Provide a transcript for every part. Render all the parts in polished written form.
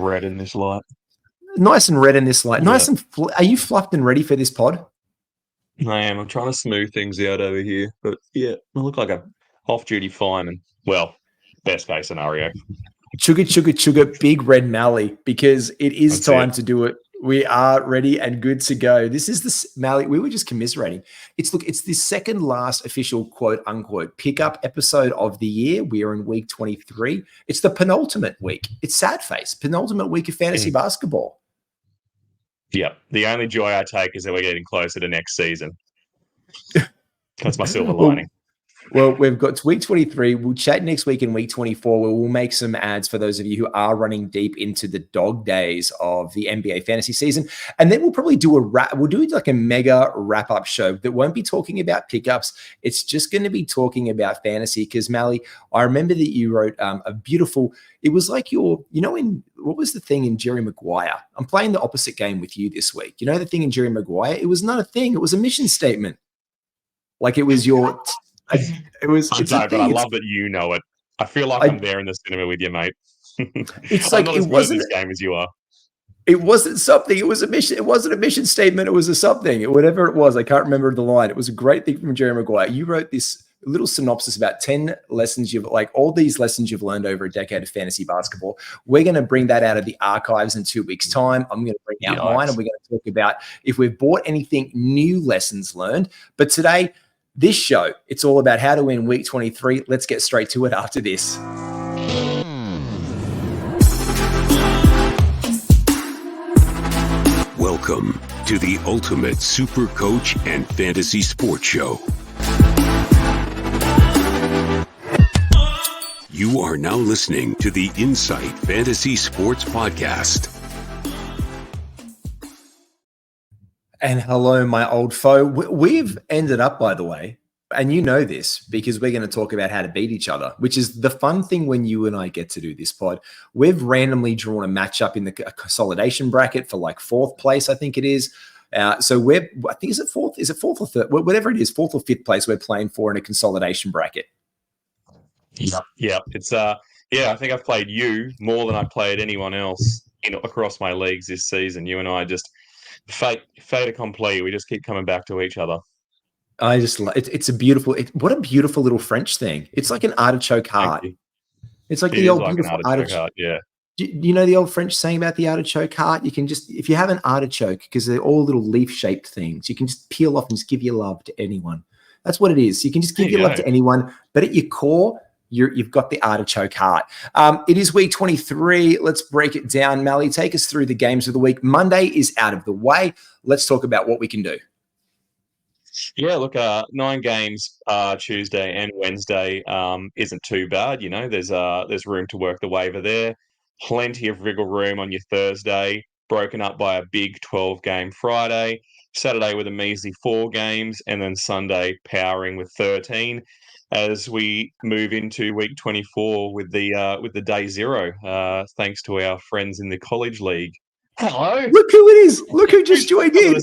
red in this light. Nice and red in this light. Nice and are you fluffed and ready for this pod? I am. I'm trying to smooth things out over here. But yeah, I look like a off-duty fireman. Well, best case scenario. Chugga, Big Red Malley, because it is time to do it. We are ready and good to go. This is the Malley. We were just commiserating. It's the second last official quote unquote pickup episode of the year. We are in week 23. It's the penultimate week. It's sad face. Penultimate week of fantasy basketball. Yeah. The only joy I take is that we're getting closer to next season. That's my silver lining. Well, we've got to week 23. We'll chat next week in week 24 where we'll make some ads for those of you who are running deep into the dog days of the NBA fantasy season. And then we'll probably do we'll do like a mega wrap-up show that won't be talking about pickups. It's just going to be talking about fantasy because, Malley, I remember that you wrote a beautiful, it was like what was the thing in Jerry Maguire? I'm playing the opposite game with you this week. You know the thing in Jerry Maguire? It was not a thing. It was a mission statement. Like it was your... I love that you know it. I feel like I'm there in the cinema with you, mate. It's like it wasn't as game as you are. It wasn't something. It was a mission. It wasn't a mission statement. It was a something. Whatever it was, I can't remember the line. It was a great thing from Jerry Maguire. You wrote this little synopsis about 10 lessons all these lessons you've learned over a decade of fantasy basketball. We're going to bring that out of the archives in 2 weeks' time. I'm going to bring out mine, and we're going to talk about if we've bought anything new lessons learned. But today, this show, it's all about how to win week 23. Let's get straight to it after this. Welcome to the Ultimate Super Coach and Fantasy Sports Show. You are now listening to the Insight Fantasy Sports Podcast. And hello, my old foe. We've ended up, by the way, and you know this because we're going to talk about how to beat each other, which is the fun thing when you and I get to do this pod. We've randomly drawn a matchup in the consolidation bracket for like fourth place, I think it is. So I think is it fourth or third? Whatever it is, fourth or fifth place we're playing for in a consolidation bracket. Yeah. It's I think I've played you more than I played anyone else across my leagues this season. You and I just fait accompli. We just keep coming back to each other. I just love it. It's a beautiful. What a beautiful little French thing. It's like an artichoke heart. It's like the old beautiful artichoke heart. Yeah. Do you know the old French saying about the artichoke heart? You can just, if you have an artichoke, because they're all little leaf-shaped things, you can just peel off and just give your love to anyone. That's what it is. You can just give your love to anyone, but at your core, you've got the artichoke heart. It is week 23. Let's break it down. Malley, take us through the games of the week. Monday is out of the way. Let's talk about what we can do. Yeah, look, 9 games Tuesday and Wednesday isn't too bad. You know, there's room to work the waiver there. Plenty of wriggle room on your Thursday, broken up by a big 12-game Friday. Saturday with a measly 4 games, and then Sunday powering with 13. As we move into week 24 with the day zero, thanks to our friends in the college league. Hello. Look who it is. Look who just joined in.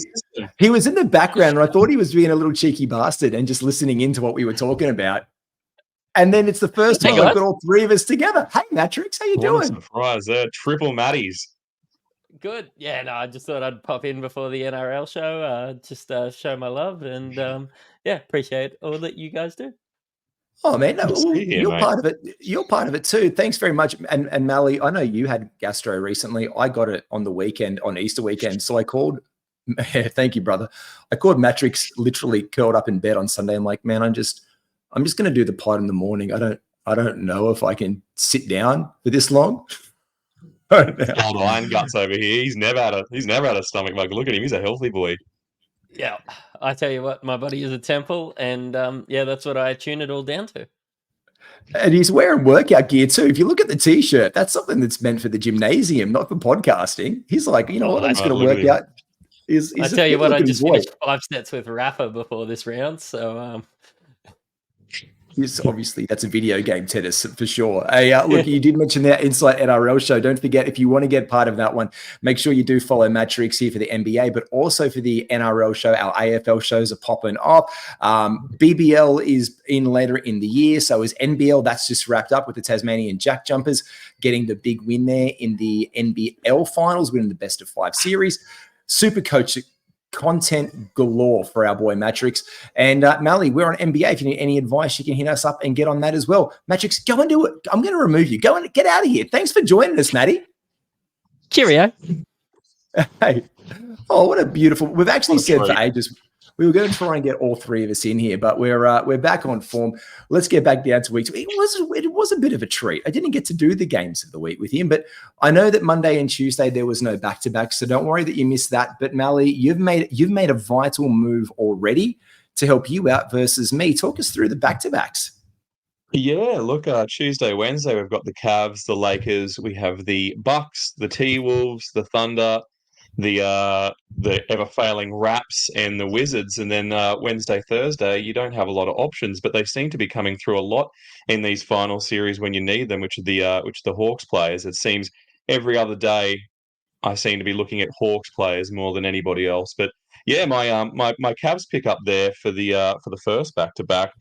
He was in the background, and I thought he was being a little cheeky bastard and just listening into what we were talking about. And then it's the first time I've got all three of us together. Hey, Mattrix, how you doing? Surprise. Triple Matties. Good. Yeah, no, I just thought I'd pop in before the NRL show, just show my love, and appreciate all that you guys do. Oh man, no, you're part of it. You're part of it too. Thanks very much. And Malley, I know you had gastro recently. I got it on the weekend, on Easter weekend. So I called. Thank you, brother. I called Mattrix, literally curled up in bed on Sunday. I'm like, man, I'm just going to do the pod in the morning. I don't know if I can sit down for this long. Old iron guts over here. He's never had a stomach bug. Look at him. He's a healthy boy. Yeah, I tell you what, my body is a temple, and that's what I tune it all down to. And he's wearing workout gear too. If you look at the t-shirt, that's something that's meant for the gymnasium, not for podcasting. He's like, I'm just going to work out. I tell you what, I just finished 5 sets with Rafa before this round, so. Yes, obviously, that's a video game tennis for sure. Hey, look, you did mention that Insight NRL show. Don't forget, if you want to get part of that one, make sure you do follow Mattrix here for the NBA, but also for the NRL show. Our AFL shows are popping up. BBL is in later in the year. So is NBL. That's just wrapped up with the Tasmanian Jack Jumpers getting the big win there in the NBL finals, winning the best of 5 series. Super coach content galore for our boy Mattrix. And Malley, we're on NBA. If you need any advice, you can hit us up and get on that as well. Mattrix, go and do it. I'm going to remove you. Go and get out of here. Thanks for joining us, Matty. Cheerio. Hey. Oh, what a beautiful. We've actually said for ages we were going to try and get all 3 of us in here, but we're back on form. Let's get back down to week 2. It was a bit of a treat. I didn't get to do the games of the week with him, but I know that Monday and Tuesday there was no back-to-back, so don't worry that you missed that. But Malley, you've made a vital move already to help you out versus me. Talk us through the back-to-backs. Yeah, look, Tuesday, Wednesday, we've got the Cavs, the Lakers, we have the Bucks, the T-Wolves, the Thunder, the ever-failing Raps and the Wizards. And then Wednesday, Thursday, you don't have a lot of options, but they seem to be coming through a lot in these final series when you need them, which are the Hawks players. It seems every other day I seem to be looking at Hawks players more than anybody else. But yeah, my Cavs pick up there for the first back-to-back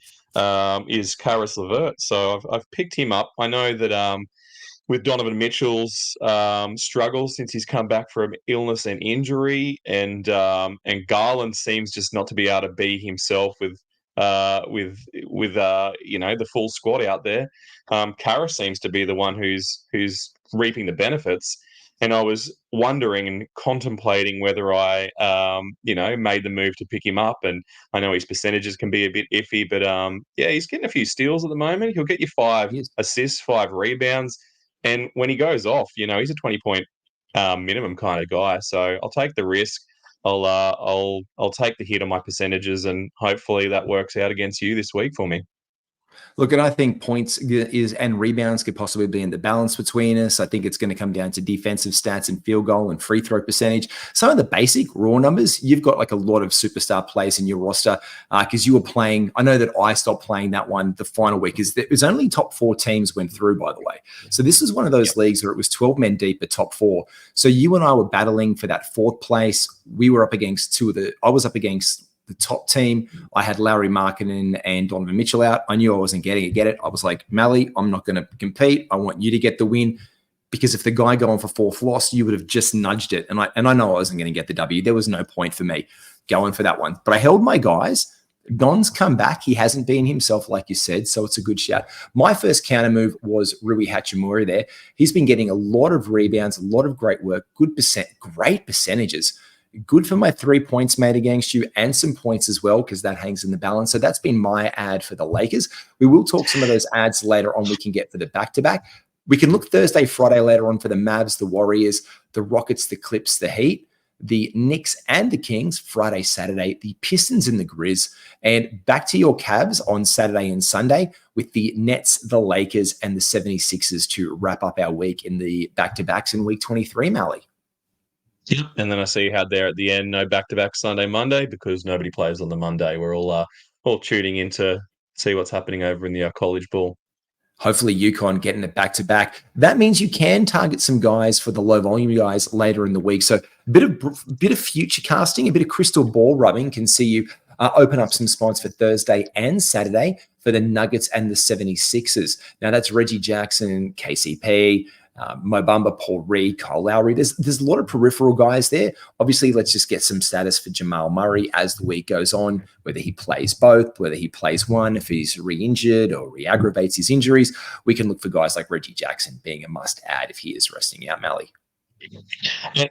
is Karis LeVert. So I've picked him up. I know that with Donovan Mitchell's struggles since he's come back from illness and injury, and Garland seems just not to be able to be himself with the full squad out there. Karis seems to be the one who's reaping the benefits. And I was wondering and contemplating whether I, made the move to pick him up. And I know his percentages can be a bit iffy, but he's getting a few steals at the moment. He'll get you 5 assists, 5 rebounds. And when he goes off, he's a 20-point minimum kind of guy. So I'll take the risk. I'll take the hit on my percentages, and hopefully that works out against you this week for me. Look, and I think points and rebounds could possibly be in the balance between us. I think it's going to come down to defensive stats and field goal and free throw percentage. Some of the basic raw numbers, you've got like a lot of superstar players in your roster because you were playing. I know that I stopped playing that one the final week. It was only top 4 teams went through, by the way. So this was one of those leagues where it was 12 men deep at top 4. So you and I were battling for that 4th place. We were up against I was up against the top team. I had Larry Markkinen and Donovan Mitchell out. I knew I wasn't getting it. I was like, Malley, I'm not going to compete. I want you to get the win, because if the guy going for 4th lost, you would have just nudged it. And I know I wasn't going to get the W. There was no point for me going for that one. But I held my guys. Don's come back. He hasn't been himself, like you said, so it's a good shout. My first counter move was Rui Hachimura there. He's been getting a lot of rebounds, a lot of great work, great percentages. Good for my 3 points made against you, and some points as well, because that hangs in the balance. So that's been my ad for the Lakers. We will talk some of those ads later on we can get for the back-to-back. We can look Thursday, Friday later on for the Mavs, the Warriors, the Rockets, the Clips, the Heat, the Knicks and the Kings, Friday, Saturday, the Pistons and the Grizz, and back to your Cavs on Saturday and Sunday with the Nets, the Lakers, and the 76ers to wrap up our week in the back-to-backs in week 23, Malley. Yep. And then I see you had there at the end, no back-to-back Sunday, Monday, because nobody plays on the Monday. We're all tuning in to see what's happening over in the college ball. Hopefully UConn getting it back-to-back. That means you can target some guys for the low-volume guys later in the week. So a bit of future casting, a bit of crystal ball rubbing can see you open up some spots for Thursday and Saturday for the Nuggets and the 76ers. Now, that's Reggie Jackson, KCP, Mo Bamba, Paul Reed, Kyle Lowry. There's a lot of peripheral guys there. Obviously, let's just get some status for Jamal Murray as the week goes on, whether he plays both, whether he plays one, if he's re-injured or re-aggravates his injuries. We can look for guys like Reggie Jackson being a must-add if he is resting out, Malley.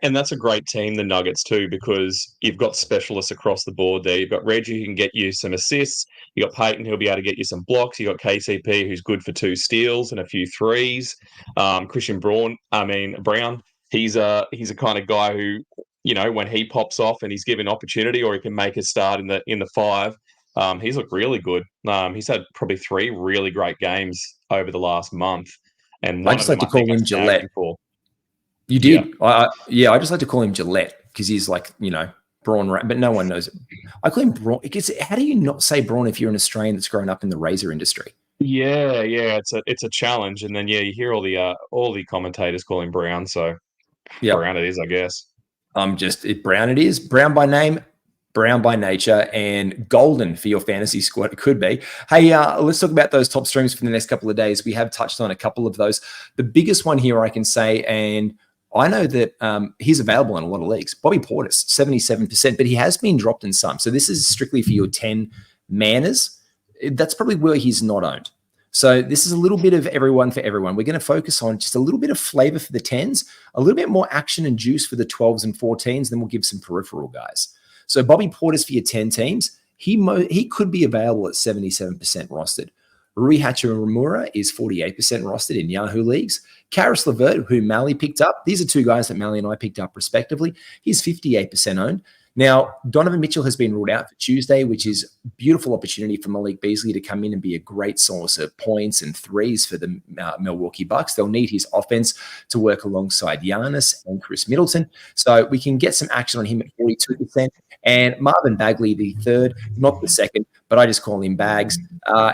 And that's a great team, the Nuggets, too, because you've got specialists across the board there. You've got Reggie, who can get you some assists. You've got Peyton, who'll be able to get you some blocks. You've got KCP, who's good for 2 steals and a few threes. Christian Brown, he's a kind of guy who, when he pops off and he's given opportunity, or he can make a start in the 5, he's looked really good. He's had probably 3 really great games over the last month. And I just like to call him Gillette. You did? Yeah. I just like to call him Gillette because he's like, Braun, but no one knows it. I call him Braun. How do you not say Braun if you're an Australian that's grown up in the razor industry? Yeah, it's a challenge, and then you hear all the commentators call him Brown, so Brown it is, I guess. Brown it is. Brown by name, Brown by nature, and golden for your fantasy squad. It could be. Hey, let's talk about those top streams for the next couple of days. We have touched on a couple of those. The biggest one here I can say, and I know that he's available in a lot of leagues. Bobby Portis, 77%, but he has been dropped in some. So this is strictly for your 10 manners. That's probably where he's not owned. So this is a little bit of everyone for everyone. We're going to focus on just a little bit of flavor for the 10s, a little bit more action and juice for the 12s and 14s, then we'll give some peripheral guys. So Bobby Portis for your 10 teams, he could be available at 77% rostered. Rui Hachimura is 48% rostered in Yahoo leagues. Karis LeVert, who Malley picked up, these are two guys that Malley and I picked up respectively. He's 58% owned. Now, Donovan Mitchell has been ruled out for Tuesday, which is a beautiful opportunity for Malik Beasley to come in and be a great source of points and threes for the Milwaukee Bucks. They'll need his offense to work alongside Giannis and Chris Middleton. So we can get some action on him at 42%. And Marvin Bagley, the third, not the second, but I just call him Bags.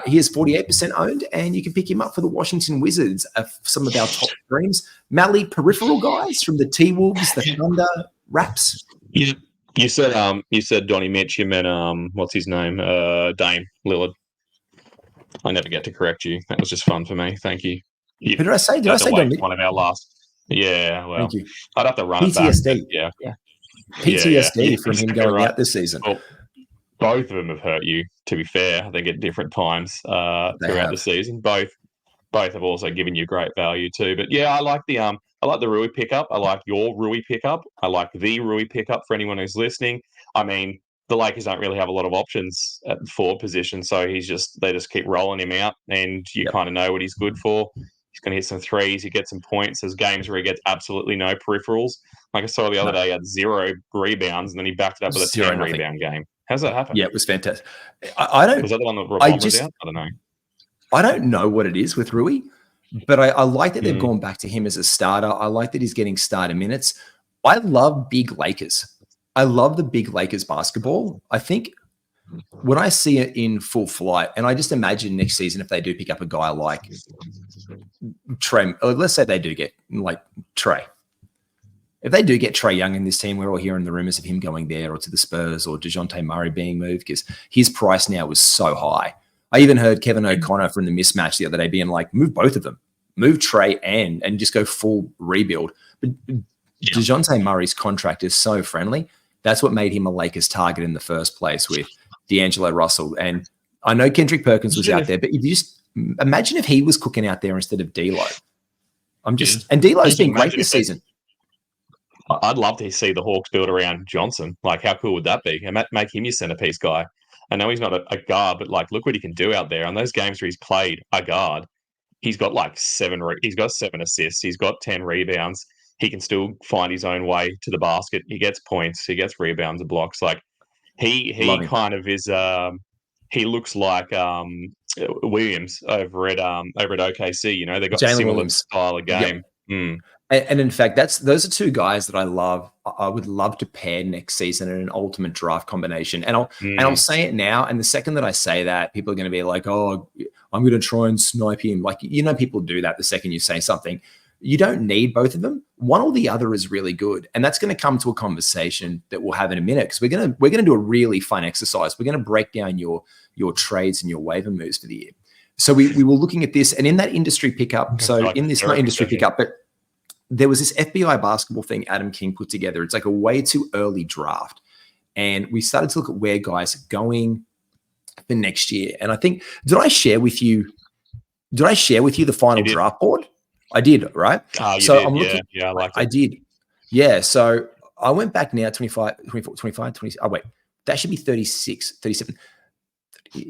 He is 48% owned, and you can pick him up for the Washington Wizards, some of our top streams. Malley, peripheral guys from the T-Wolves, the Thunder, Raps. You said Donnie Mitch. You meant what's his name? Dame Lillard. I never get to correct you. That was just fun for me. Thank you. Who did I say? Did I say Donnie Mitch? One of our last. Yeah. Well, thank you. I'd have to run PTSD. it back. Yeah. PTSD from him going out this season. Well, both of them have hurt you. To be fair, I think at different times throughout the season. Both have also given you great value too. But yeah, I like the Rui pickup. I like your Rui pickup. I like the Rui pickup for anyone who's listening. I mean, the Lakers don't really have a lot of options at the forward position, so they just keep rolling him out, and you kind of know what he's good for. He's going to hit some threes. He gets some points. There's games where he gets absolutely no peripherals. Like I saw the other day, he had 0 rebounds, and then he backed it up with a 10 rebound game. How's that happen? Yeah, it was fantastic. I don't. Was that the one that Ramon was out? I don't know. I don't know what it is with Rui, but I like that they've gone back to him as a starter. I like that he's getting starter minutes. I love big Lakers. I love the big Lakers basketball. I think when I see it in full flight, and I just imagine next season if they do pick up a guy like Trey, let's say they do get like Trey. If they do get Trae Young in this team, we're all hearing the rumors of him going there or to the Spurs or DeJounte Murray being moved because his price now was so high. I even heard Kevin O'Connor from the Mismatch the other day being like, move both of them. Move Trae and just go full rebuild. But DeJounte Murray's contract is so friendly. That's what made him a Lakers target in the first place with D'Angelo Russell. And I know Kendrick Perkins was out there, but if you just imagine if he was cooking out there instead of D'Lo. And D'Lo's been great this season. I'd love to see the Hawks build around Johnson. Like, how cool would that be? And make him your centerpiece guy. I know he's not a guard, but like, look what he can do out there. On those games where he's played a guard, he's got like 7 assists. He's got 10 rebounds. He can still find his own way to the basket. He gets points. He gets rebounds and blocks. Like he kind of is. He looks like Williams over at OKC. You know, they've got Jalen similar Williams style of game. Yep. And in fact, those are two guys that I love. I would love to pair next season in an ultimate draft combination. And I'll say it now. And the second that I say that, people are going to be like, "Oh, I'm going to try and snipe him." Like, you know, people do that the second you say something. You don't need both of them. One or the other is really good, and that's going to come to a conversation that we'll have in a minute because we're going to do a really fun exercise. We're going to break down your trades and your waiver moves for the year. So we were looking at this, and in that industry pickup. So in this not industry pickup, but there was this FBI basketball thing Adam King put together. It's like a way too early draft. And we started to look at where guys are going for next year. And I think, did I share with you the final draft board? I did, right? So I'm looking. Yeah, I like it. I did. Yeah. So I went back now, 25, 24, 25, 26. Oh, wait, that should be 36, 37.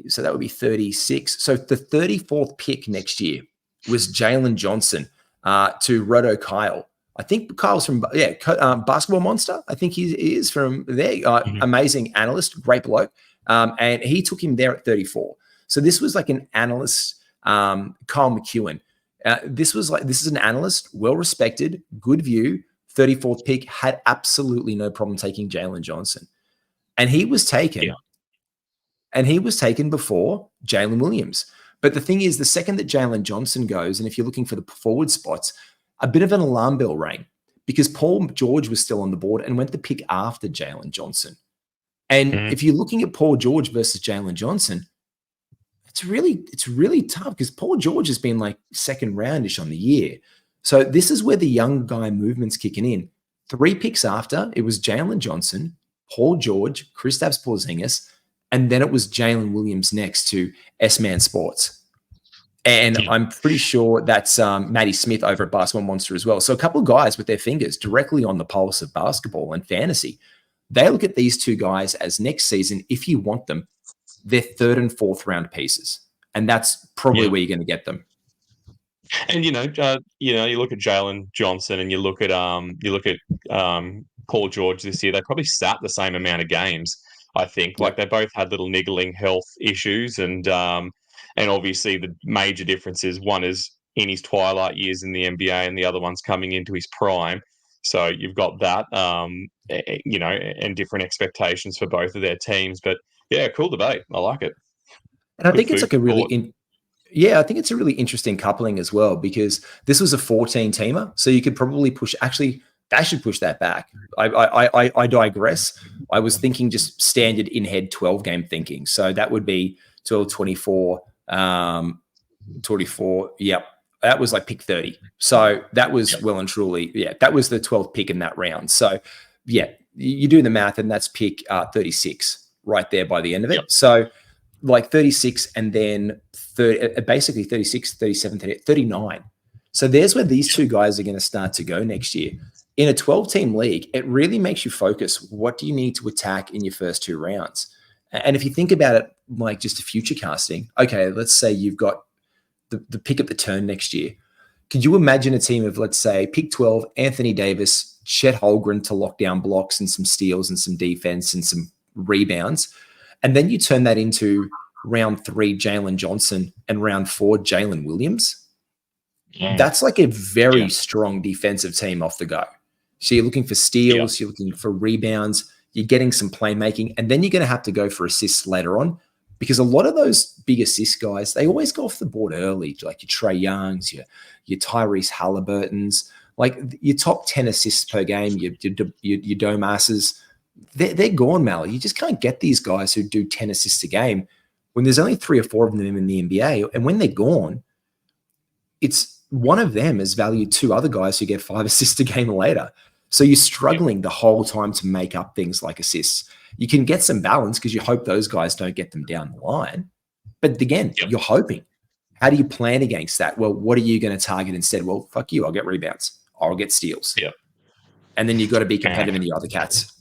So that would be 36. So the 34th pick next year was Jalen Johnson. To Roto Kyle. I think Kyle's from Basketball Monster. I think he is from there. Amazing analyst, great bloke. And he took him there at 34. So this was like an analyst, Kyle McEwen. This is an analyst, well respected, good view, 34th pick, had absolutely no problem taking Jalen Johnson. And he was taken. Yeah. And he was taken before Jalen Williams. But the thing is, the second that Jalen Johnson goes, and if you're looking for the forward spots, a bit of an alarm bell rang because Paul George was still on the board and went the pick after Jalen Johnson. And if you're looking at Paul George versus Jalen Johnson, it's really tough because Paul George has been like second roundish on the year. So this is where the young guy movement's kicking in. 3 picks after, it was Jalen Johnson, Paul George, Kristaps Porzingis, and then it was Jalen Williams next to S-Man Sports. And I'm pretty sure that's Matty Smith over at Basketball Monster as well. So a couple of guys with their fingers directly on the pulse of basketball and fantasy. They look at these 2 guys as next season, if you want them, they're 3rd and 4th round pieces. And that's probably where you're going to get them. And you look at Jalen Johnson and you look at Paul George this year. They probably sat the same amount of games. I think like they both had little niggling health issues, and obviously the major difference is one is in his twilight years in the NBA, and the other one's coming into his prime. So you've got that, and different expectations for both of their teams. But yeah, cool debate. I like it. And I think it's like a really I think it's a really interesting coupling as well, because this was a 14-teamer. So you could probably push, actually, they should push that back. I digress. I was thinking just standard in-head 12-game thinking. So that would be 12, 24, 24. Yep. That was like pick 30. So that was well and truly, that was the 12th pick in that round. So yeah, you do the math and that's pick 36 right there by the end of it. Yep. So like 36 and then basically 36, 37, 38, 39. So there's where these 2 guys are going to start to go next year. In a 12-team league, it really makes you focus. What do you need to attack in your first 2 rounds? And if you think about it like just a future casting, okay, let's say you've got the pick at the turn next year. Could you imagine a team of, let's say, pick 12, Anthony Davis, Chet Holmgren to lock down blocks and some steals and some defense and some rebounds, and then you turn that into round 3, Jalen Johnson, and round 4, Jalen Williams? That's like a very strong defensive team off the go. So you're looking for steals, you're looking for rebounds, you're getting some playmaking, and then you're going to have to go for assists later on, because a lot of those big assist guys, they always go off the board early, like your Trae Youngs, your Tyrese Halliburtons, like your top 10 assists per game, your Domas's, they're gone, Malley. You just can't get these guys who do 10 assists a game when there's only 3 or 4 of them in the NBA. And when they're gone, it's one of them has valued 2 other guys who get 5 assists a game later. So you're struggling the whole time to make up things like assists. You can get some balance because you hope those guys don't get them down the line. But again, you're hoping. How do you plan against that? Well, what are you going to target instead? Well, fuck you. I'll get rebounds. I'll get steals. Yeah. And then you've got to be competitive in the other cats.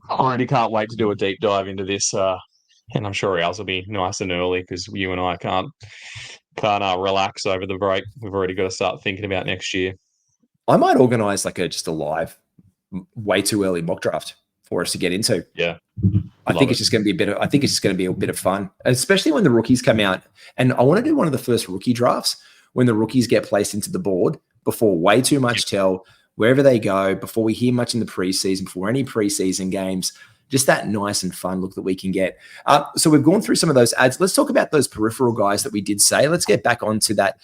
I already can't wait to do a deep dive into this. And I'm sure ours will be nice and early because you and I can't relax over the break. We've already got to start thinking about next year. I might organize like just a live, way too early mock draft for us to get into. Yeah. I think it's just going to be a bit of fun, especially when the rookies come out. And I want to do one of the first rookie drafts when the rookies get placed into the board before way too much tell, wherever they go, before we hear much in the preseason, before any preseason games, just that nice and fun look that we can get. So we've gone through some of those ads. Let's talk about those peripheral guys that we did say. Let's get back onto that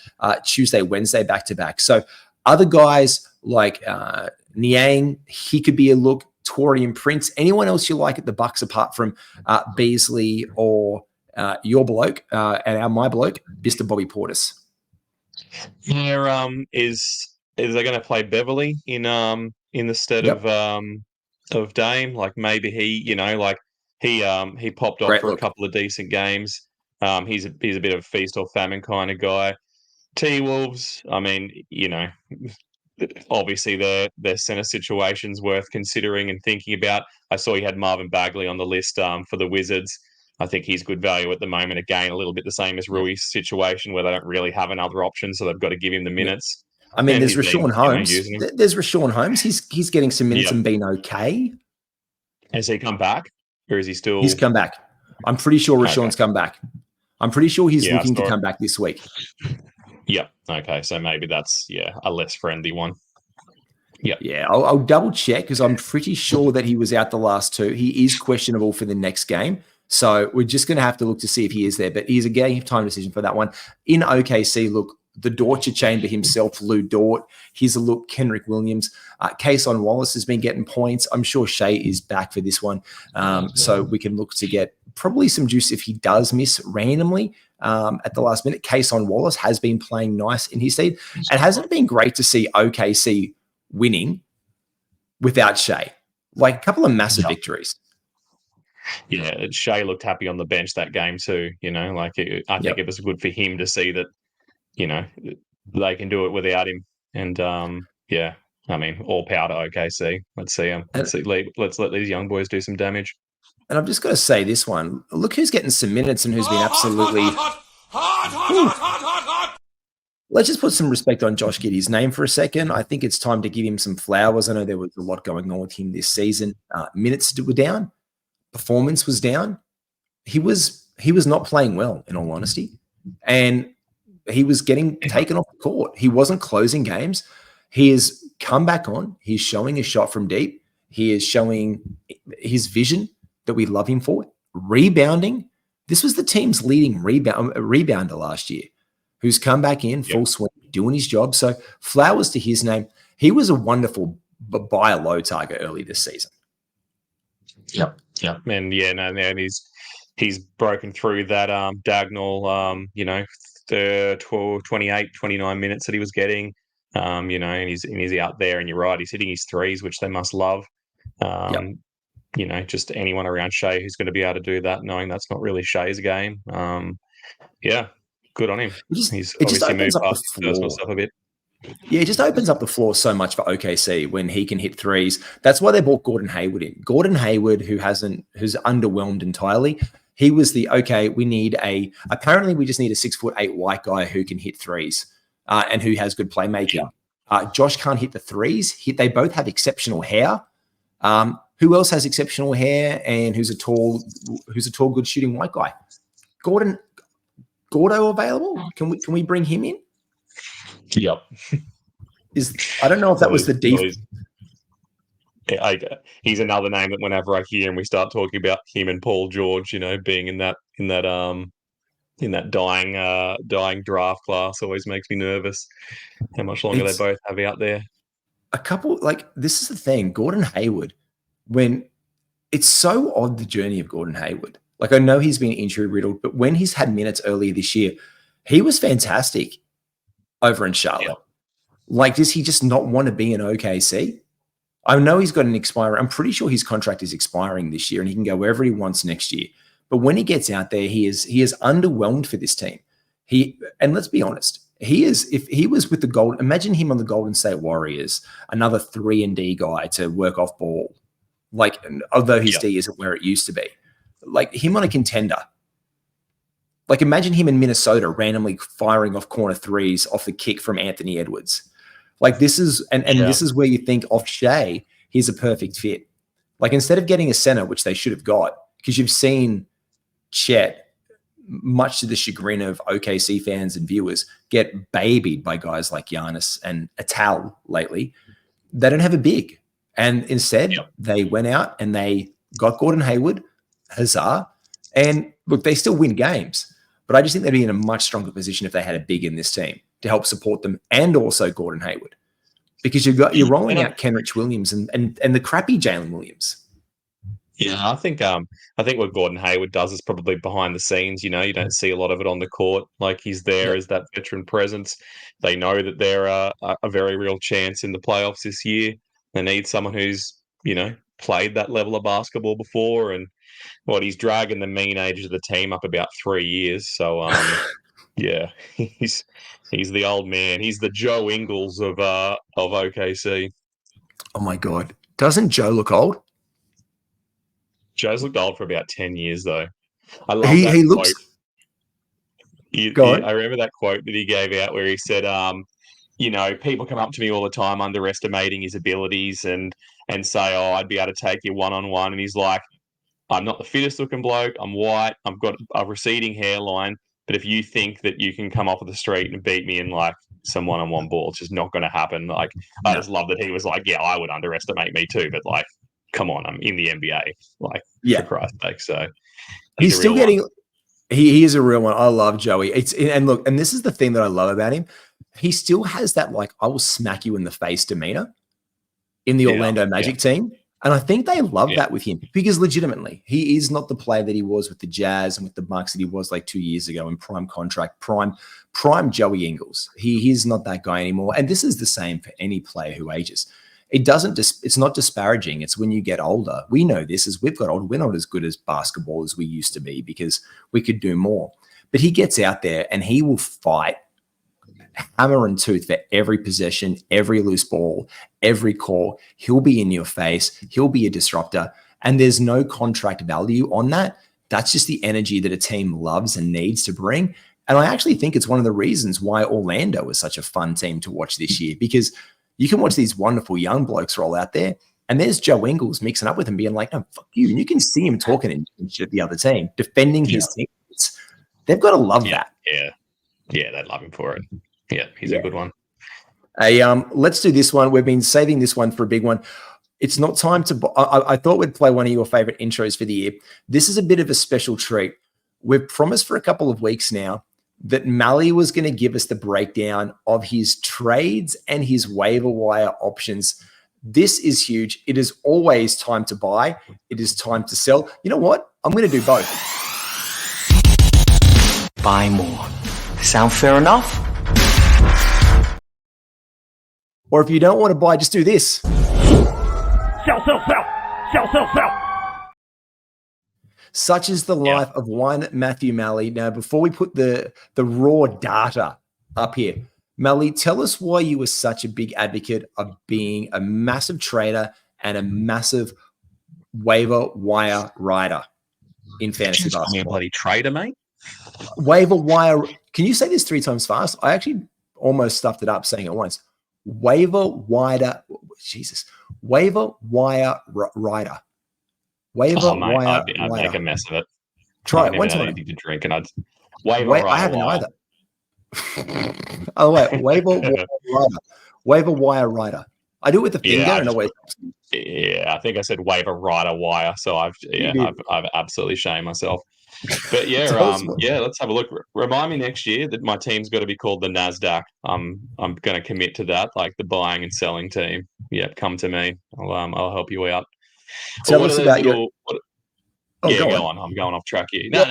Tuesday, Wednesday back-to-back. So other guys like Niang, he could be a look. Torian Prince, anyone else you like at the Bucks apart from Beasley or your bloke and my bloke, Mr. Bobby Portis? Yeah, is they going to play Beverly in the stead of Dame? Like maybe he popped off for a couple of decent games. He's a bit of a feast or famine kind of guy. T-Wolves, I mean, obviously their center situation's worth considering and thinking about. I saw you had Marvin Bagley on the list for the Wizards. I think he's good value at the moment. Again, a little bit the same as Rui's situation where they don't really have another option, so they've got to give him the minutes. I mean, there's Rashawn Holmes. There's Rashawn Holmes. He's getting some minutes and been okay. Has he come back? Or is he still... He's come back. I'm pretty sure Rashawn's come back. I'm pretty sure he's looking to come back this week. Yeah. Okay. So maybe that's a less friendly one. Yeah, I'll double check because I'm pretty sure that he was out the last 2. He is questionable for the next game. So we're just going to have to look to see if he is there. But he's a game time decision for that one. In OKC, look, the Dortcher chamber himself, Lou Dort. Here's a look, Kenrick Williams. Kayson Wallace has been getting points. I'm sure Shea is back for this one. So we can look to get probably some juice if he does miss randomly at the last minute. Kayson Wallace has been playing nice in his seed. It hasn't been great to see OKC winning without Shea. Like a couple of massive victories. Yeah, Shea looked happy on the bench that game too. I think it was good for him to see that, they can do it without him. And all power to OKC. Let's see him. Let's let these young boys do some damage. And I've just got to say this one. Look who's getting some minutes and who's been absolutely. Let's just put some respect on Josh Giddey's name for a second. I think it's time to give him some flowers. I know there was a lot going on with him this season. Minutes were down. Performance was down. He was not playing well, in all honesty. And he was getting taken off the court. He wasn't closing games. He has come back on. He's showing a shot from deep. He is showing his vision that we love him for. Rebounding. This was the team's leading rebounder last year, who's come back in full swing, doing his job. So flowers to his name. He was a wonderful buy a low target early this season. Yep. And he's broken through that diagonal, 28, 29 minutes that he was getting, and he's out there, and you're right, he's hitting his threes, which they must love. Just anyone around Shea who's going to be able to do that, knowing that's not really Shea's game. Good on him. He's obviously moved past his personal stuff a bit. Yeah, it just opens up the floor so much for OKC when he can hit threes. That's why they brought Gordon Hayward in. Gordon Hayward, who's underwhelmed entirely. He was apparently we just need a 6'8" white guy who can hit threes and who has good playmaking. Josh can't hit the threes. They both have exceptional hair. Who else has exceptional hair and who's a tall, good shooting white guy? Gordo available? Can we bring him in? Yep. I don't know if that was the default. He's another name that whenever I hear him, we start talking about him and Paul George, being in that dying draft class, always makes me nervous. How much longer they both have out there? This is the thing, Gordon Hayward. When it's so odd, the journey of Gordon Hayward. I know he's been injury riddled, but when he's had minutes earlier this year, he was fantastic over in Charlotte. Does he just not want to be in OKC? I know he's got an expiry. I'm pretty sure his contract is expiring this year and he can go wherever he wants next year. But when he gets out there, he is underwhelmed for this team. And let's be honest, if he was with imagine him on the Golden State Warriors, another 3-and-D guy to work off ball. Although his D isn't where it used to be. Him on a contender. Imagine him in Minnesota randomly firing off corner threes off the kick from Anthony Edwards. This is this is where you think off Shea, he's a perfect fit. Instead of getting a center, which they should have got, because you've seen Chet, much to the chagrin of OKC fans and viewers, get babied by guys like Giannis and Atal lately. They don't have a big. And instead, they went out and they got Gordon Hayward, huzzah. And look, they still win games. But I just think they'd be in a much stronger position if they had a big in this team to help support them, and also Gordon Hayward, because you're rolling out Kenrich Williams and the crappy Jalen Williams. Yeah, I think what Gordon Hayward does is probably behind the scenes. You don't see a lot of it on the court. He's there as that veteran presence. They know that they're a very real chance in the playoffs this year. They need someone who's played that level of basketball before, and he's dragging the mean age of the team up about 3 years. So he's the old man. He's the Joe Ingles of OKC. Oh my God, doesn't Joe look old? Joe's looked old for about 10 years, though. I love he that looks. I remember that quote that he gave out where he said, people come up to me all the time underestimating his abilities and say, "Oh, I'd be able to take you one-on-one." And he's like, "I'm not the fittest looking bloke. I'm white. I've got a receding hairline. But if you think that you can come off of the street and beat me in some one-on-one ball. It's just not going to happen. Like, I just love that he was like, yeah, I would underestimate me too, but like, come on, I'm in the NBA, like, for Christ's sake. So he's still getting. He is a real one. I love Joey. And look, and this is the thing that I love about him. He still has that like, I will smack you in the face demeanor in the Orlando Magic team. And I think they love that with him because legitimately, he is not the player that he was with the Jazz and with the Bucks that he was like 2 years ago in prime contract, prime Joey Ingles. He is not that guy anymore. And this is the same for any player who ages. It's not disparaging. It's when you get older. We know this as we've got older. We're not as good as basketball as we used to be because we could do more. But he gets out there and he will fight hammer and tooth for every possession, every loose ball, every call. He'll be in your face. He'll be a disruptor. And there's no contract value on that. That's just the energy that a team loves and needs to bring. And I actually think it's one of the reasons why Orlando is such a fun team to watch this year, because you can watch these wonderful young blokes roll out there, and there's Joe Ingles mixing up with him, being like, no, fuck you. And you can see him talking and shit the other team, defending his teammates. They've got to love that. Yeah, they love him for it. Yeah, he's a good one. Hey, let's do this one. We've been saving this one for a big one. It's not time to I thought we'd play one of your favorite intros for the year. This is a bit of a special treat. We've promised for a couple of weeks now that Malley was going to give us the breakdown of his trades and his waiver wire options. This is huge. It is always time to buy. It is time to sell. You know what? I'm going to do both. Buy more. Sound fair enough? Or if you don't want to buy, just do this. Sell, sell, sell. Sell, sell, sell. Such is the life of one Matthew Malley. Now, before we put the raw data up here, Malley, tell us why you were such a big advocate of being a massive trader and a massive waiver wire rider in fantasy basketball. Me a bloody trader, mate. Waiver wire. Can you say this 3 times fast? I actually almost stuffed it up saying it once. Waiver wire. Jesus. Waiver wire rider. Waiver wire. I'd make a mess of it. Try it one time. Anything to drink, and I'd waiver. I haven't either. Oh wait, waiver rider. Waiver wire rider. I do it with the finger. I know where. Yeah, I think I said waiver rider wire. So I've absolutely shamed myself. But let's have a look. Remind me next year that my team's got to be called the NASDAQ. I'm going to commit to that, like the buying and selling team. Yeah, come to me. I'll help you out. Tell us about your. Go on. I'm going off track here. No.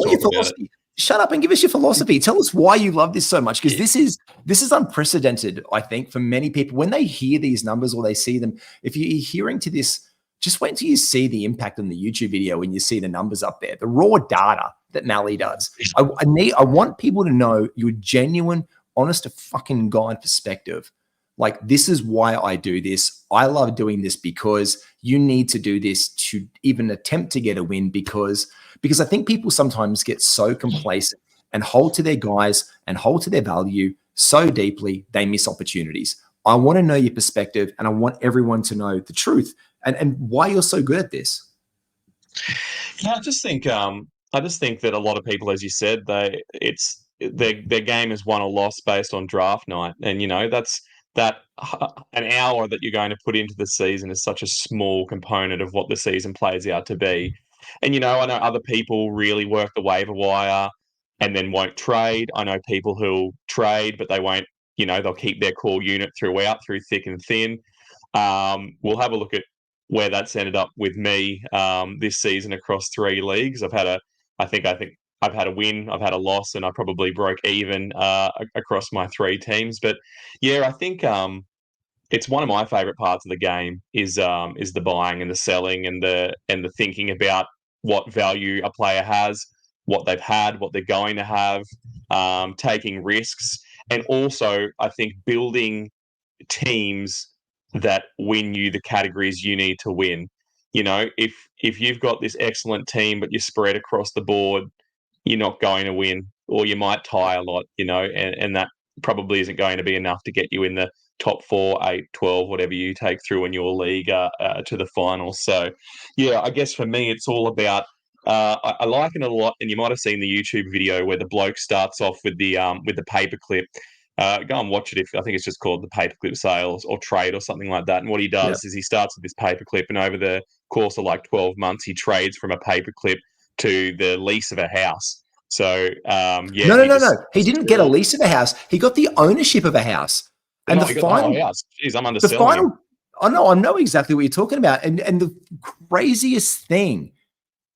Your philosophy. Shut up and give us your philosophy. Tell us why you love this so much, because this is unprecedented, I think, for many people. When they hear these numbers or they see them, if you're hearing to this, just wait until you see the impact on the YouTube video when you see the numbers up there, the raw data that Malley does. I want people to know your genuine, honest to fucking God perspective. Like, this is why I do this. I love doing this because you need to do this to even attempt to get a win, because I think people sometimes get so complacent and hold to their guys and hold to their value so deeply, they miss opportunities. I want to know your perspective, and I want everyone to know the truth and why you're so good at this. Yeah, I just think that a lot of people, as you said, their game is won or lost based on draft night, and that an hour that you're going to put into the season is such a small component of what the season plays out to be. And, I know other people really work the waiver wire and then won't trade. I know people who'll trade, but they won't, they'll keep their core unit through thick and thin. We'll have a look at where that's ended up with me this season across 3 leagues. I think I've had a win, I've had a loss, and I probably broke even across my 3 teams. But yeah, I think it's one of my favorite parts of the game is the buying and the selling and the thinking about what value a player has, what they've had, what they're going to have, taking risks, and also I think building teams that win you the categories you need to win. If you've got this excellent team but you're spread across the board, you're not going to win, or you might tie a lot, and that probably isn't going to be enough to get you in the top 4, 8, 12, whatever you take through in your league to the finals. So, yeah, I guess for me, it's all about I like it a lot, and you might have seen the YouTube video where the bloke starts off with the paperclip Go and watch it. If I think it's just called the Paperclip Sales or Trade or something like that. And what he does is he starts with this paperclip, and over the course of like 12 months, he trades from a paperclip to the lease of a house. So No. He didn't get a lease of a house. He got the ownership of a house. And he got the whole house. Jeez, I'm underselling him. I know exactly what you're talking about. And the craziest thing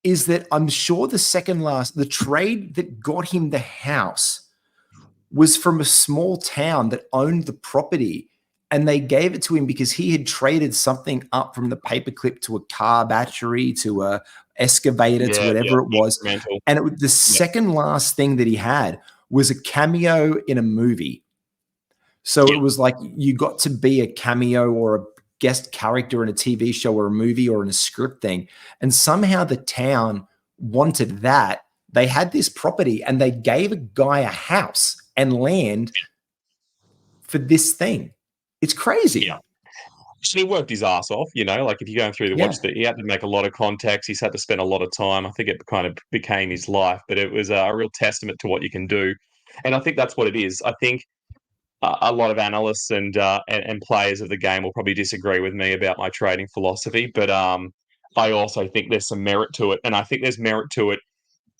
is that I'm sure the trade that got him the house was from a small town that owned the property, and they gave it to him because he had traded something up from the paperclip to a car battery to a excavator to whatever it was. And the second last thing that he had was a cameo in a movie. So it was like you got to be a cameo or a guest character in a TV show or a movie or in a script thing. And somehow the town wanted that. They had this property and they gave a guy a house and land for this thing. It's crazy. Yeah. So he worked his ass off, like if you're going through the watch that he had to make a lot of contacts. He's had to spend a lot of time. I think it kind of became his life, but it was a real testament to what you can do. And I think that's what it is. I think a lot of analysts and players of the game will probably disagree with me about my trading philosophy, but I also think there's some merit to it. And I think there's merit to it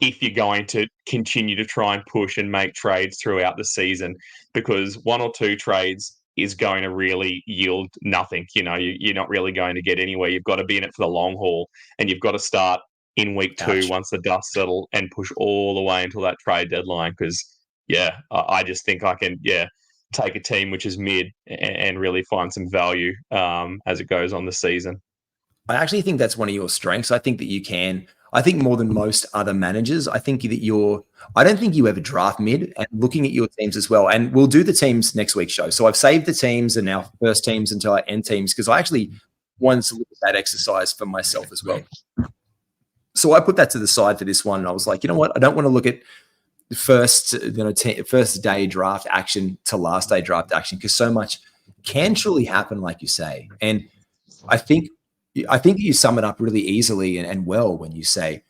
if you're going to continue to try and push and make trades throughout the season, because one or two trades is going to really yield nothing. You're not really going to get anywhere. You've got to be in it for the long haul, and you've got to start in week 2 once the dust settle and push all the way until that trade deadline. Because, I just think I can, take a team which is mid and really find some value as it goes on the season. I actually think that's one of your strengths. I think that you can. I think more than most other managers, I think that I don't think you ever draft mid, and looking at your teams as well. And we'll do the teams next week's show. So I've saved the teams and our first teams until I end teams, because I actually wanted to look at that exercise for myself as well. So I put that to the side for this one. And I was like, you know what? I don't want to look at the first day draft action to last day draft action, because so much can truly happen, like you say. And I think you sum it up really easily and well when you say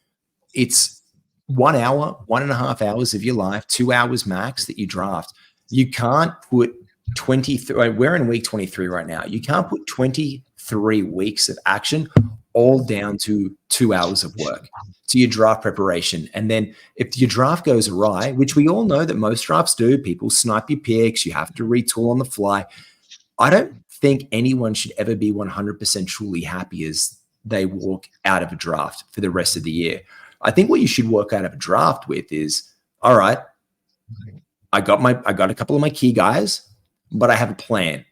it's 1 hour, 1.5 hours of your life, 2 hours max that you draft. You can't put 23. We're in week 23 right now. You can't put 23 weeks of action all down to 2 hours of work to your draft preparation. And then if your draft goes awry, which we all know that most drafts do, people snipe your picks, you have to retool on the fly. I don't think anyone should ever be 100% truly happy as they walk out of a draft for the rest of the year. I think what you should work out of a draft with is, all right, I got a couple of my key guys, but I have a plan.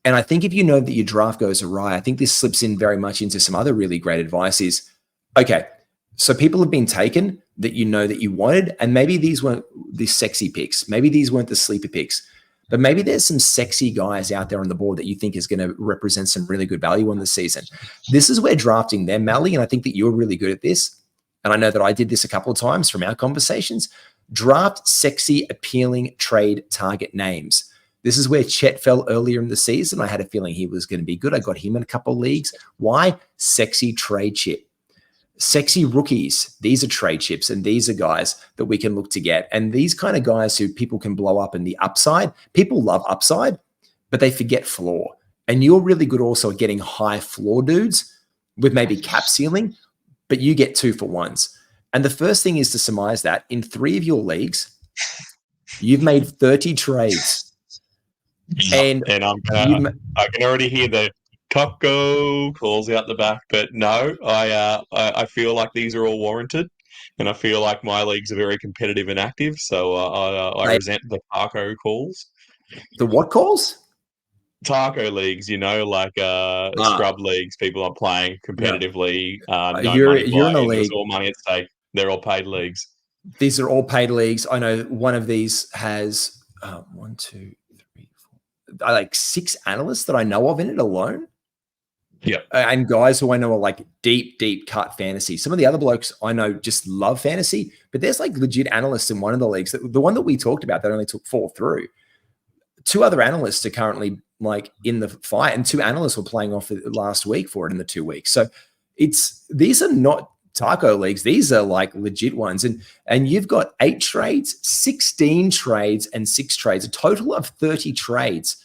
And I think if you know that your draft goes awry, I think this slips in very much into some other really great advice is, okay, so people have been taken that you know that you wanted, and maybe these weren't the sexy picks. Maybe these weren't the sleeper picks. But maybe there's some sexy guys out there on the board that you think is going to represent some really good value on the season. This is where drafting them, Malley, and I think that you're really good at this. And I know that I did this a couple of times from our conversations. Draft sexy, appealing trade target names. This is where Chet fell earlier in the season. I had a feeling he was going to be good. I got him in a couple of leagues. Why? Sexy trade chip. Sexy rookies, these are trade chips, and these are guys that we can look to get. And these kind of guys who people can blow up in the upside, people love upside, but they forget floor. And you're really good also at getting high floor dudes with maybe cap ceiling, but you get 2-for-1s. And the first thing is to surmise that in 3 of your leagues, you've made 30 trades. And I can already hear the Taco calls out the back, but no, I feel like these are all warranted, and I feel like my leagues are very competitive and active, so I resent the Taco calls. The what calls? Taco leagues, like scrub leagues. People are playing competitively. You're in a league. There's all money at stake. They're all paid leagues. These are all paid leagues. I know one of these has 1, 2, 3, 4, like 6 analysts that I know of in it alone. Yeah. And guys who I know are like deep cut fantasy. Some of the other blokes I know just love fantasy, but there's like legit analysts in one of the leagues. The one that we talked about that only took 4 through. 2 other analysts are currently like in the fight, and 2 analysts were playing off last week for it in the 2 weeks. So these are not taco leagues. These are like legit ones. And you've got 8 trades, 16 trades, and 6 trades, a total of 30 trades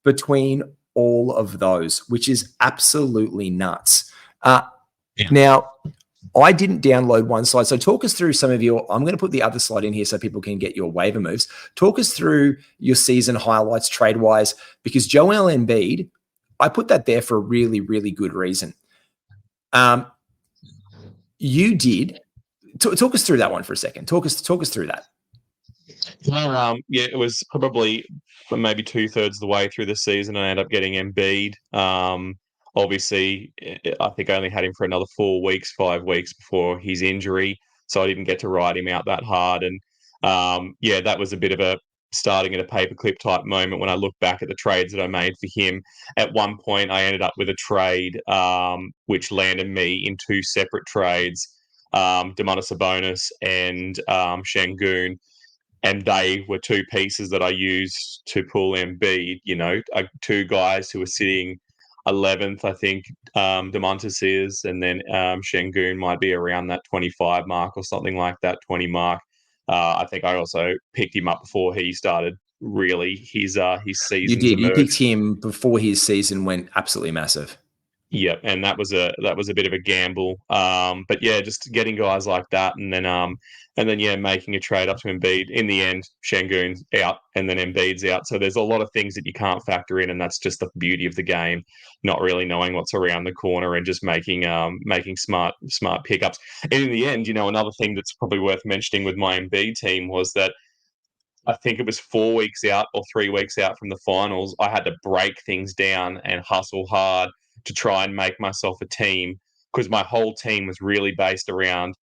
between all of those, which is absolutely nuts. Now, I didn't download one slide. So talk us through some of your, I'm going to put the other slide in here so people can get your waiver moves. Talk us through your season highlights trade-wise, because Joel Embiid, I put that there for a really, really good reason. You did. Talk us through that one for a second. Talk us through that. It was probably maybe 2/3 of the way through the season. I ended up getting Embiid. Obviously, I think I only had him for another 5 weeks before his injury, so I didn't get to ride him out that hard. And that was a bit of a starting at a paperclip type moment when I look back at the trades that I made for him. At one point, I ended up with a trade which landed me in 2 separate trades, Domantas Sabonis and Şengün. And they were 2 pieces that I used to pull Embiid, 2 guys who were sitting 11th, I think Domantas is, and then Şengün might be around that 25 mark or something like that, 20 mark. I think I also picked him up before he started really his season. You did. You picked him before his season went absolutely massive. Yeah, and that was a bit of a gamble. But yeah, just getting guys like that, and then making a trade up to Embiid. In the end, Şengün's out, and then Embiid's out. So there's a lot of things that you can't factor in, and that's just the beauty of the game. Not really knowing what's around the corner and just making smart pickups. And in the end, another thing that's probably worth mentioning with my Embiid team was that I think it was 4 weeks out or 3 weeks out from the finals. I had to break things down and hustle hard to try and make myself a team, because my whole team was really based around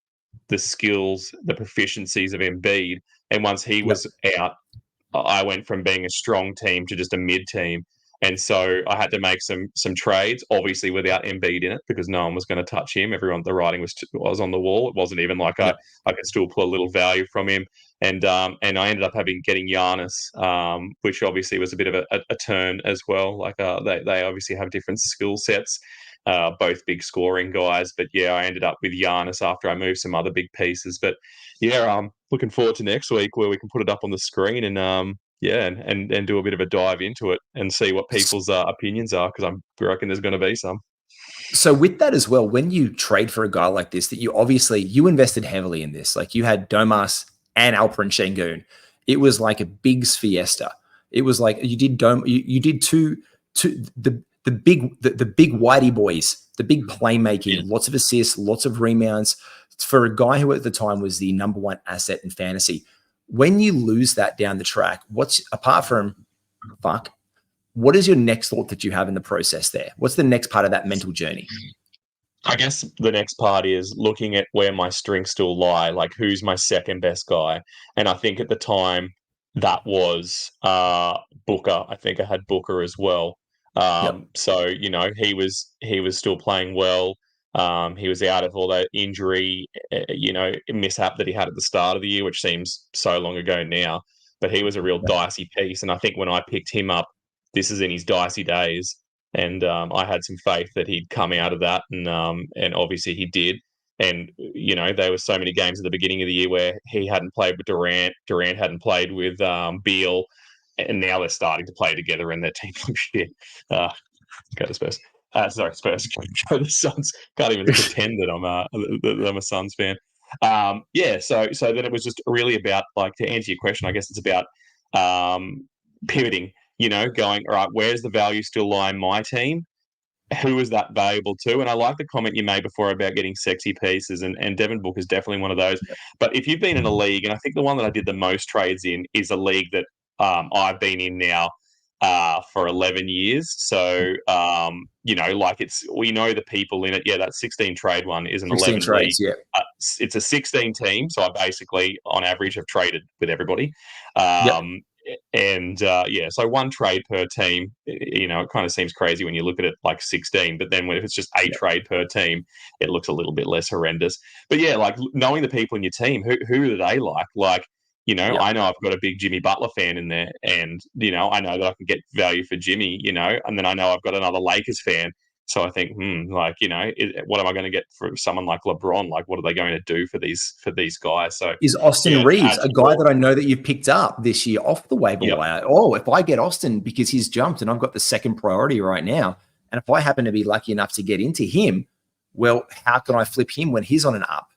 the skills, the proficiencies of Embiid. And once he was out, I went from being a strong team to just a mid team. And so I had to make some trades, obviously without Embiid in it, because no one was going to touch him. The writing was on the wall. It wasn't even like I could still pull a little value from him. And I ended up getting Giannis, which obviously was a bit of a turn as well. Like they obviously have different skill sets, both big scoring guys. But yeah, I ended up with Giannis after I moved some other big pieces. But yeah, I'm looking forward to next week where we can put it up on the screen and and do a bit of a dive into it and see what people's opinions are, because I reckon there's going to be some. So with that as well, when you trade for a guy like this, that you invested heavily in this, like you had Domas and Alperen Şengün, it was like a big fiesta. It was like you did two the big whitey boys, the big playmaking, lots of assists, lots of rebounds for a guy who at the time was the number 1 asset in fantasy. When you lose that down the track, what is your next thought that you have in the process there? What's the next part of that mental journey? I guess the next part is looking at where my strengths still lie, like who's my second best guy. And I think at the time that was Booker. I think I had Booker as well. So, he was still playing well. He was out of all that injury, mishap that he had at the start of the year, which seems so long ago now. But he was a real dicey piece. And I think when I picked him up, this is in his dicey days. And I had some faith that he'd come out of that. And obviously he did. And, there were so many games at the beginning of the year where he hadn't played with Durant. Durant hadn't played with Beal. And now they're starting to play together and their team looks shit. Go to Spurs. Spurs. Go to the Suns. Can't even pretend that I'm a Suns fan. So then it was just really about, like, to answer your question, I guess it's about pivoting, going, all right, where's the value still lie in my team? Who is that valuable to? And I like the comment you made before about getting sexy pieces, and Devin Booker is definitely one of those. But if you've been in a league, and I think the one that I did the most trades in is a league that I've been in now for 11 years. So, we know the people in it. Yeah, that 16 trade one is an 11 trades, league. It's a 16 team. So I basically, on average, have traded with everybody. So 1 trade per team, it kind of seems crazy when you look at it like 16, but then if it's just a trade per team, it looks a little bit less horrendous. But yeah, like knowing the people in your team, who do they like? Like, I know I've got a big Jimmy Butler fan in there, and, I know that I can get value for Jimmy, and then I know I've got another Lakers fan. So I think, like, what am I going to get for someone like LeBron? Like, what are they going to do for these guys? So is Austin Reeves a guy that I know that you've picked up this year off the waiver wire? Oh, if I get Austin because he's jumped and I've got the second priority right now, and if I happen to be lucky enough to get into him, well, how can I flip him when he's on an up?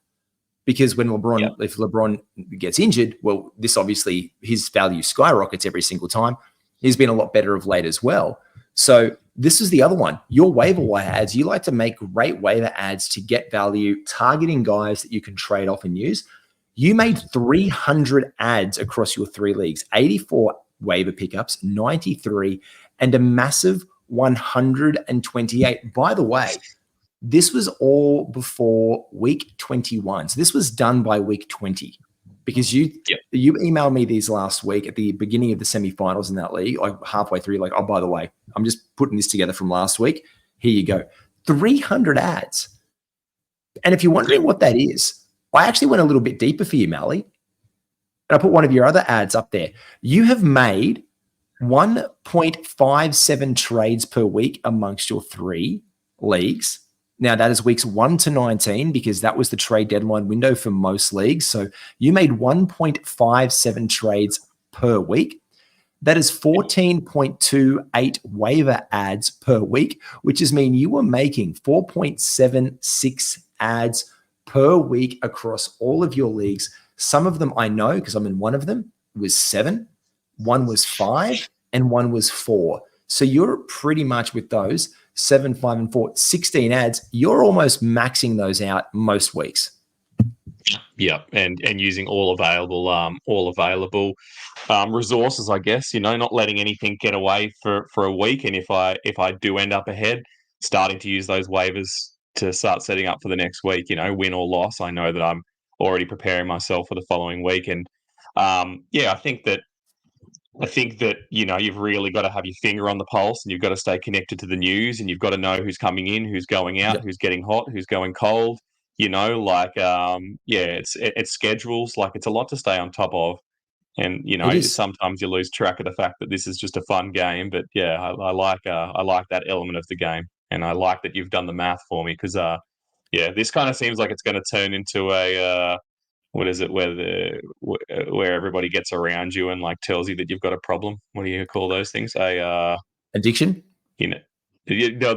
Because when if LeBron gets injured, well, this obviously his value skyrockets every single time. He's been a lot better of late as well. So this is the other one. Your waiver wire ads, you like to make great waiver ads to get value, targeting guys that you can trade off and use. You made 300 ads across your 3 leagues, 84 waiver pickups, 93, and a massive 128. By the way, this was all before week 21. So this was done by week 20. Because you emailed me these last week at the beginning of the semifinals in that league, like halfway through, like, oh, by the way, I'm just putting this together from last week. Here you go. 300 ads. And if you're wondering what that is, I actually went a little bit deeper for you, Malley. And I put one of your other ads up there. You have made 1.57 trades per week amongst your 3 leagues. Now, that is weeks 1 to 19 because that was the trade deadline window for most leagues. So you made 1.57 trades per week. That is 14.28 waiver ads per week, which is mean you were making 4.76 ads per week across all of your leagues. Some of them I know because I'm in one of them was 7, one was 5, and one was 4. So you're pretty much with those 7, 5, and 4, 16 ads. You're almost maxing those out most weeks. Yeah, and using all available resources, I guess. Not letting anything get away for a week. And if I do end up ahead, starting to use those waivers to start setting up for the next week. Win or loss, I know that I'm already preparing myself for the following week. And I think that you've really got to have your finger on the pulse, and you've got to stay connected to the news, and you've got to know who's coming in, who's going out, who's getting hot, who's going cold. It's schedules. Like, it's a lot to stay on top of, and sometimes you lose track of the fact that this is just a fun game. But I like that element of the game, and I like that you've done the math for me because this kind of seems like it's going to turn into a what is it, where everybody gets around you and like tells you that you've got a problem? What do you call those things? Addiction? The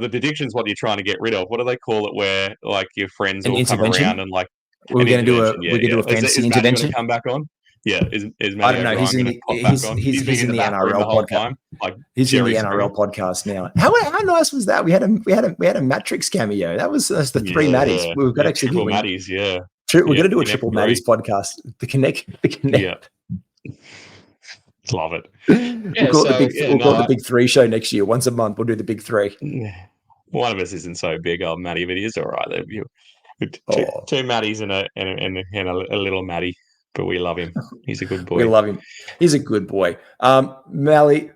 addiction is what you're trying to get rid of. What do they call it? Where like your friends will come around and like we're going to do a fantasy intervention. Is come back on? Yeah, is Matty? I don't know. He's in the NRL podcast. He's in the NRL podcast now. How nice was that? We had a Mattrix cameo. That was the 3 Matties. We've got actually triple Matties. Yeah. We're going to do a triple Matties podcast. The connect. Yeah. Love it. We'll call it the Big 3 show next year. Once a month, we'll do the Big 3. One of us isn't so big, old Matty, but he is all right. Two Matties and a little Matty, but we love him. He's a good boy. We love him. He's a good boy. Malley,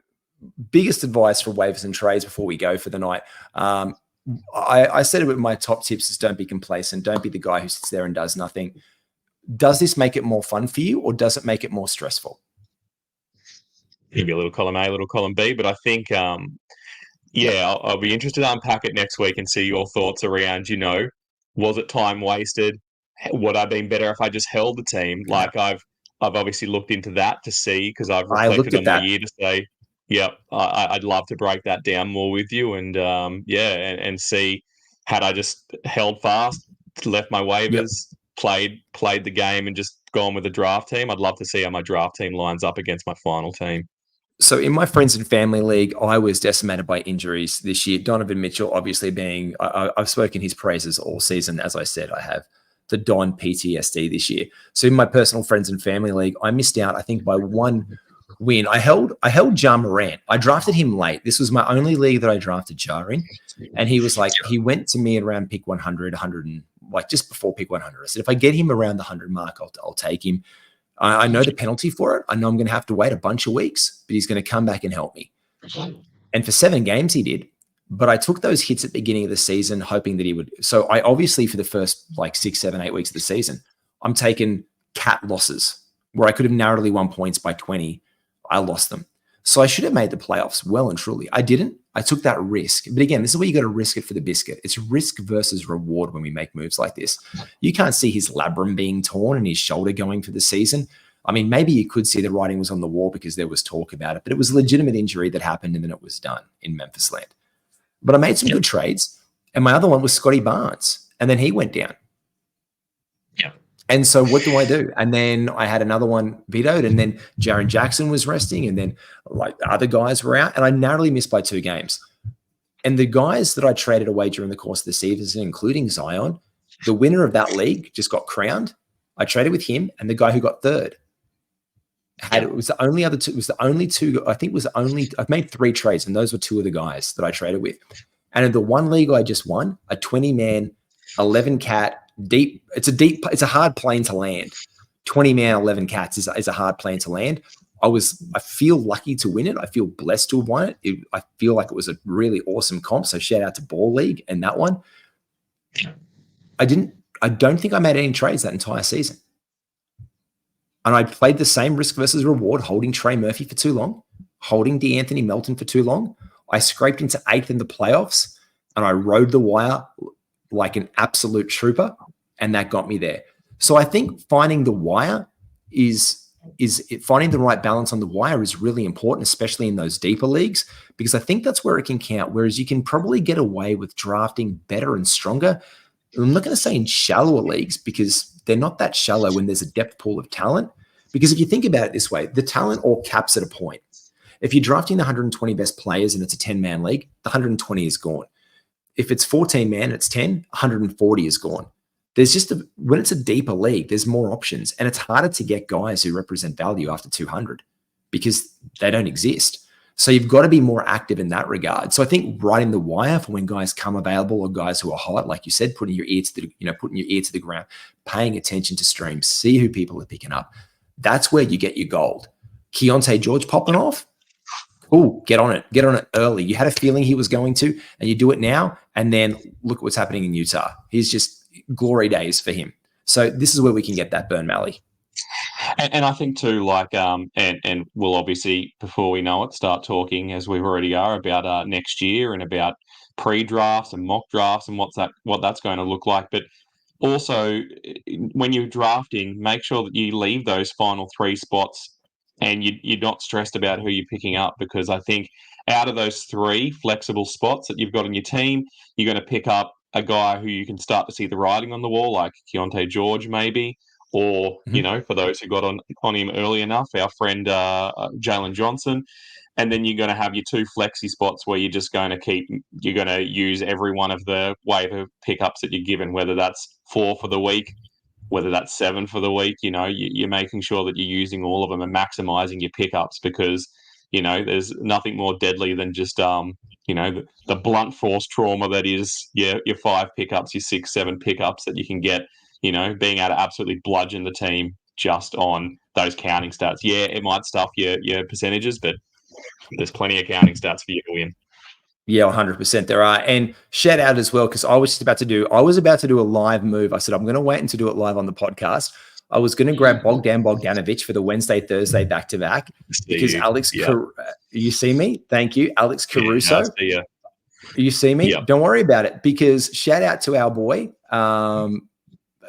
biggest advice for waivers and trades before we go for the night. I said it with my top tips is don't be complacent. Don't be the guy who sits there and does nothing. Does this make it more fun for you, or does it make it more stressful? Maybe a little column A, a little column B, but I think, I'll be interested to unpack it next week and see your thoughts around, was it time wasted? Would I have been better if I just held the team? Like I've obviously looked into that to see, because I've reflected on my year to say, I'd love to break that down more with you, and and see, had I just held fast, left my waivers, played the game, and just gone with the draft team, I'd love to see how my draft team lines up against my final team. So in my friends and family league, I was decimated by injuries this year. Donovan Mitchell, obviously being, I've spoken his praises all season. As I said, I have the Don PTSD this year. So in my personal friends and family league, I missed out, I think, by 1 win. I held Ja Morant. I drafted him late. This was my only league that I drafted Ja in. And he was like, he went to me around pick 100, and like just before pick 100. I said, if I get him around the 100 mark, I'll take him. I know the penalty for it. I know I'm going to have to wait a bunch of weeks, but he's going to come back and help me. And for 7 games he did. But I took those hits at the beginning of the season, hoping that he would. So I obviously, for the first like 6, 7, 8 weeks of the season, I'm taking cat losses where I could have narrowly won points by 20. I lost them. So I should have made the playoffs well and truly. I didn't. I took that risk. But again, this is where you got to risk it for the biscuit. It's risk versus reward when we make moves like this. You can't see his labrum being torn and his shoulder going for the season. I mean, maybe you could see the writing was on the wall because there was talk about it, but it was a legitimate injury that happened and then it was done in Memphis land. But I made some good trades. And my other one was Scotty Barnes. And then he went down. Yeah. And so what do I do? And then I had another one vetoed, and then Jaren Jackson was resting, and then like the other guys were out, and I narrowly missed by 2 games. And the guys that I traded away during the course of the season, including Zion, the winner of that league just got crowned. I traded with him, and the guy who got third it was the only other two. It was the only two. I think it was the only. I've made 3 trades, and those were 2 of the guys that I traded with. And in the one league I just won, a 20-man, 11-cat. Deep. It's a hard plane to land. 20-man, 11 cats is a hard plane to land. I feel lucky to win it. I feel blessed to have won it. I feel like it was a really awesome comp. So shout out to Ball League and that one. I don't think I made any trades that entire season. And I played the same risk versus reward, holding Trey Murphy for too long, holding DeAnthony Melton for too long. I scraped into 8th in the playoffs, and I rode the wire like an absolute trooper, and that got me there. So I think finding the wire is finding the right balance on the wire is really important, especially in those deeper leagues, because I think that's where it can count. Whereas you can probably get away with drafting better and stronger. I'm not going to say in shallower leagues because they're not that shallow when there's a depth pool of talent. Because if you think about it this way, the talent all caps at a point. If you're drafting the 120 best players and it's a 10-man league, the 120 is gone. If it's 14-man, it's 10, 140 is gone. There's just when it's a deeper league, there's more options, and it's harder to get guys who represent value after 200 because they don't exist. So you've got to be more active in that regard. So I think riding the wire for when guys come available or guys who are hot, like you said, putting your ear to the ground, paying attention to streams, see who people are picking up. That's where you get your gold. Keontae George popping off. Oh, get on it early. You had a feeling he was going to, and you do it now. And then look at what's happening in Utah. He's just glory days for him. So this is where we can get that burn, Malley. And I think too, like, and we'll obviously, before we know it, start talking as we already are about next year and about pre-drafts and mock drafts and what that's going to look like. But also, when you're drafting, make sure that you leave those final 3 spots and you're not stressed about who you're picking up, because I think out of those 3 flexible spots that you've got on your team, you're going to pick up a guy who you can start to see the writing on the wall, like Keontae George maybe, or, for those who got on him early enough, our friend Jalen Johnson. And then you're going to have your 2 flexi spots where you're just going to use every one of the waiver pickups that you're given, whether that's 4 for the week, whether that's 7 for the week. You're making sure that you're using all of them and maximizing your pickups, because, there's nothing more deadly than just, the blunt force trauma that is your 5 pickups, your 6, 7 pickups that you can get, being able to absolutely bludgeon the team just on those counting stats. Yeah, it might stuff your percentages, but there's plenty of counting stats for you to win. Yeah, 100% there are. And shout out as well, because I was about to do a live move. I said, I'm going to wait and to do it live on the podcast. I was going to grab Bogdan Bogdanovic for the Wednesday, Thursday back-to-back because you see me? Thank you. Alex Caruso. Yeah, I see you. You see me? Yep. Don't worry about it, because shout out to our boy.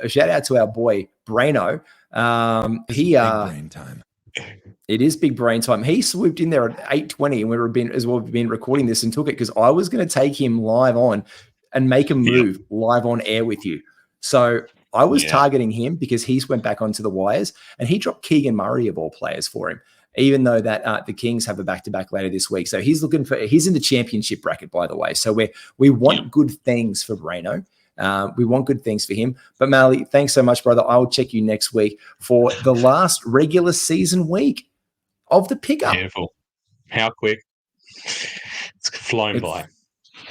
Shout out to our boy, Braino. Big brain time. It is big brain time. He swooped in there at 8:20, and we've been recording this and took it because I was going to take him live on and make a move live on air with you. So I was targeting him because he's went back onto the wires, and he dropped Keegan Murray of all players for him, even though that the Kings have a back-to-back later this week. So he's in the championship bracket, by the way. So we want good things for Braino. We want good things for him. But Malley, thanks so much, brother. I'll check you next week for the last regular season week of the pickup. Beautiful. How quick. It's flown by.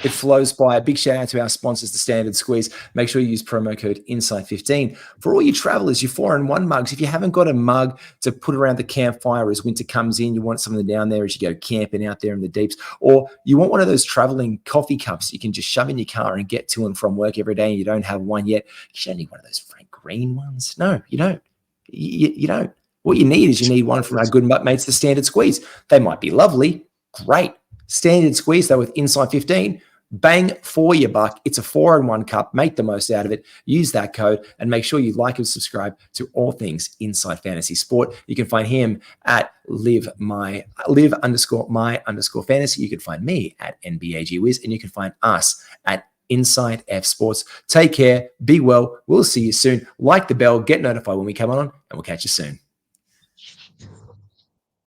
It flows by. A big shout out to our sponsors, The Standard Squeeze. Make sure you use promo code INSIDE15. For all you travelers, your 4-in-1 mugs, if you haven't got a mug to put around the campfire as winter comes in, you want something down there as you go camping out there in the deeps, or you want one of those traveling coffee cups you can just shove in your car and get to and from work every day and you don't have one yet, you don't need one of those Frank Green ones. No, you don't. You don't. What you need is one from our good mates, the Standard Squeeze. They might be lovely. Great. Standard Squeeze, though, with Inside 15. Bang for your buck. It's a 4-in-1 cup. Make the most out of it. Use that code and make sure you like and subscribe to all things Inside Fantasy Sport. You can find him at live_my_fantasy. You can find me at NBAGWiz, and you can find us at Inside F Sports. Take care. Be well. We'll see you soon. Like the bell. Get notified when we come on, and we'll catch you soon.